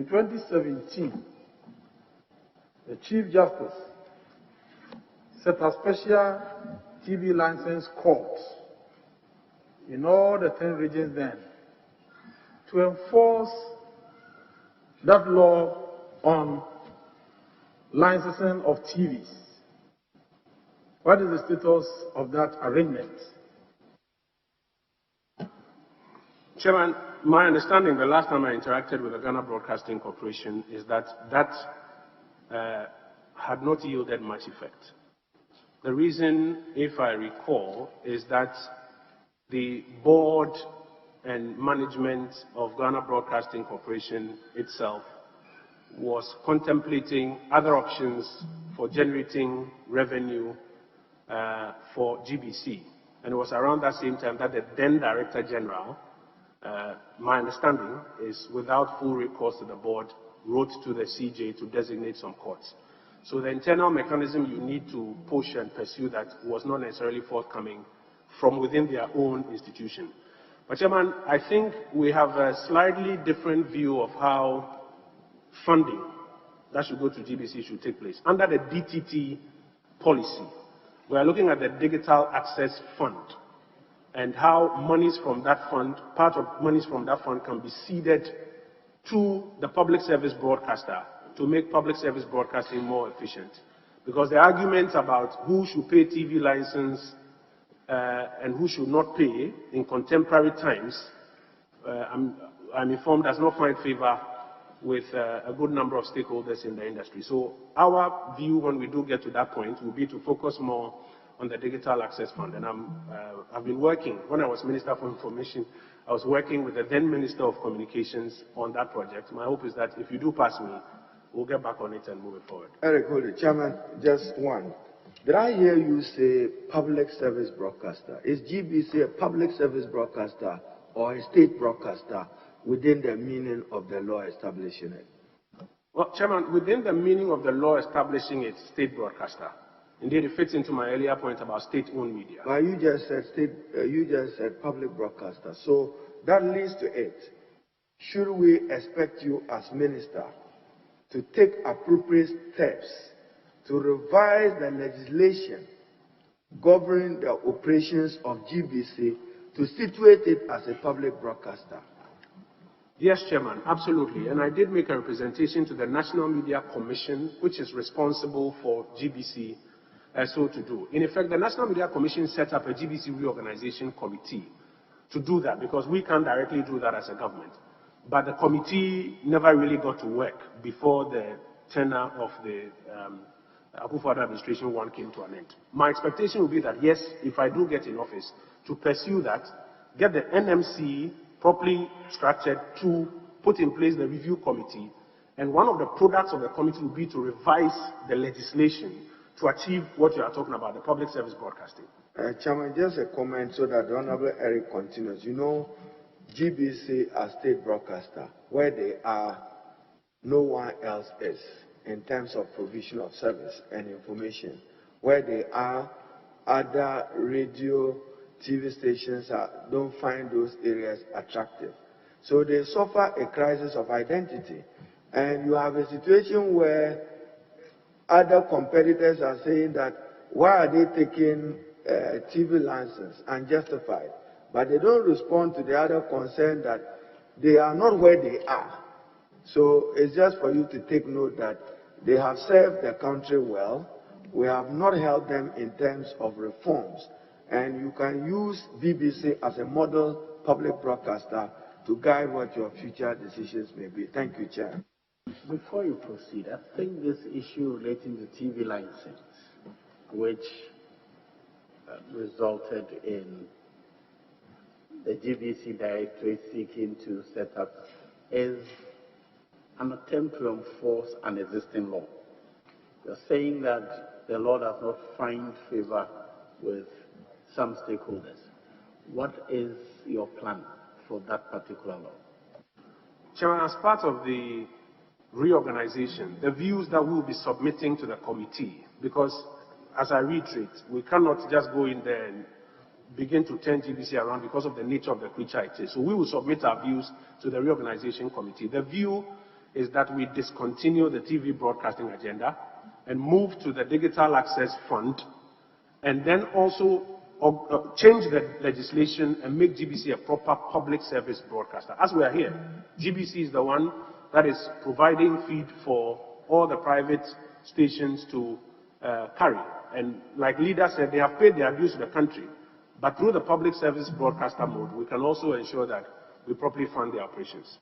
In 2017, the Chief Justice set a special TV license court in all the 10 regions then to enforce that law on licensing of TVs. What is the status of that arrangement? Chairman, my understanding the last time I interacted with the Ghana Broadcasting Corporation is that had not yielded much effect. The reason, if I recall, is that the board and management of Ghana Broadcasting Corporation itself was contemplating other options for generating revenue for GBC. And it was around that same time that the then Director General, my understanding is without full recourse to the board, wrote to the CJ to designate some courts. So the internal mechanism you need to push and pursue that was not necessarily forthcoming from within their own institution. But Chairman, I think we have a slightly different view of how funding that should go to GBC should take place. Under the DTT policy, we are looking at the Digital Access Fund and how monies from that fund, part of monies from that fund can be ceded to the public service broadcaster to make public service broadcasting more efficient. Because the arguments about who should pay TV license and who should not pay in contemporary times, I'm informed does not find favor with a good number of stakeholders in the industry. So our view when we do get to that point will be to focus more on the Digital Access Fund. And I've been working, when I was Minister for Information, I was working with the then Minister of Communications on that project. My hope is that if you do pass me, we'll get back on it and move it forward. Eric, hold it. Chairman, just one. Did I hear you say public service broadcaster? Is GBC a public service broadcaster or a state broadcaster within the meaning of the law establishing it? Well, Chairman, within the meaning of the law establishing it, state broadcaster. Indeed, it fits into my earlier point about state-owned media. But you just said public broadcaster. So that leads to it. Should we expect you as minister to take appropriate steps to revise the legislation governing the operations of GBC to situate it as a public broadcaster? Yes, Chairman, absolutely. And I did make a representation to the National Media Commission, which is responsible for GBC, so to do. In effect, the National Media Commission set up a GBC reorganization committee to do that, because we can't directly do that as a government. But the committee never really got to work before the tenure of the Akufo-Addo administration one came to an end. My expectation would be that, yes, if I do get in office, to pursue that, get the NMC properly structured to put in place the review committee, and one of the products of the committee will be to revise the legislation to achieve what you are talking about, the public service broadcasting. Chairman, just a comment so that the Honorable Eric continues. You know, GBC as state broadcaster, where they are, no one else is in terms of provision of service and information. Where they are, other radio, TV stations don't find those areas attractive. So they suffer a crisis of identity. And you have a situation where other competitors are saying that, why are they taking TV license unjustified? But they don't respond to the other concern that they are not where they are. So it's just for you to take note that they have served the country well. We have not helped them in terms of reforms. And you can use BBC as a model public broadcaster to guide what your future decisions may be. Thank you, Chair. Before you proceed, I think this issue relating to TV license, which resulted in the GBC Directorate seeking to set up, is an attempt to enforce an existing law. You're saying that the law does not find favor with some stakeholders. What is your plan for that particular law? Chairman, as part of the reorganization, the views that we will be submitting to the committee, because as I reiterate, we cannot just go in there and begin to turn GBC around because of the nature of the creature it is. So we will submit our views to the reorganization committee. The view is that we discontinue the TV broadcasting agenda and move to the Digital Access Fund, and then also change the legislation and make GBC a proper public service broadcaster. As we are here, GBC is the one that is providing feed for all the private stations to carry. And like Leader said, they have paid their dues to the country. But through the public service broadcaster mode, we can also ensure that we properly fund their operations.